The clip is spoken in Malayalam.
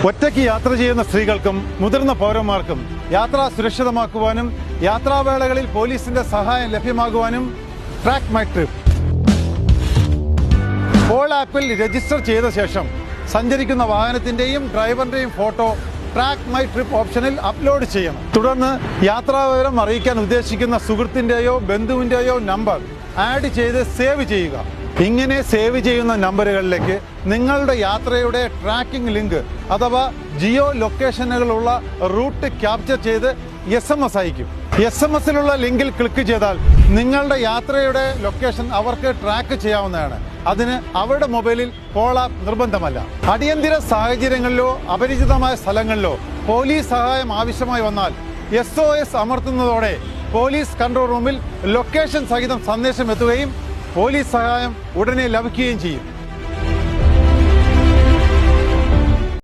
ഒറ്റയ്ക്ക് യാത്ര ചെയ്യുന്ന സ്ത്രീകൾക്കും മുതിർന്ന പൗരന്മാർക്കും യാത്ര സുരക്ഷിതമാക്കുവാനും യാത്രാവേളകളിൽ പോലീസിന്റെ സഹായം ലഭ്യമാകുവാനും ട്രാക്ക് മൈ ട്രിപ്പ് പോൾ ആപ്പിൽ രജിസ്റ്റർ ചെയ്ത ശേഷം സഞ്ചരിക്കുന്ന വാഹനത്തിന്റെയും ഡ്രൈവറിന്റെയും ഫോട്ടോ ട്രാക്ക് മൈ ട്രിപ്പ് ഓപ്ഷനിൽ അപ്ലോഡ് ചെയ്യണം. തുടർന്ന് യാത്രാവിവരം അറിയിക്കാൻ ഉദ്ദേശിക്കുന്ന സുഹൃത്തിന്റെയോ ബന്ധുവിന്റെയോ നമ്പർ ആഡ് ചെയ്ത് സേവ് ചെയ്യുക. ഇങ്ങനെ സേവ് ചെയ്യുന്ന നമ്പറുകളിലേക്ക് നിങ്ങളുടെ യാത്രയുടെ ട്രാക്കിംഗ് ലിങ്ക് അഥവാ ജിയോ ലൊക്കേഷനുകളുള്ള റൂട്ട് ക്യാപ്ചർ ചെയ്ത് SMS അയക്കും. SMS-ലുള്ള ലിങ്കിൽ ക്ലിക്ക് ചെയ്താൽ നിങ്ങളുടെ യാത്രയുടെ ലൊക്കേഷൻ അവർക്ക് ട്രാക്ക് ചെയ്യാവുന്നതാണ്. അതിന് അവരുടെ മൊബൈലിൽ പോൾ ആപ്പ് നിർബന്ധമല്ല. അടിയന്തര സാഹചര്യങ്ങളിലോ അപരിചിതമായ സ്ഥലങ്ങളിലോ പോലീസ് സഹായം ആവശ്യമായി വന്നാൽ SOS അമർത്തുന്നതോടെ പോലീസ് കൺട്രോൾ റൂമിൽ ലൊക്കേഷൻ സഹിതം സന്ദേശം എത്തുകയും പോലീസ് സഹായം ഉടനെ ലഭിക്കുകയും ചെയ്യും.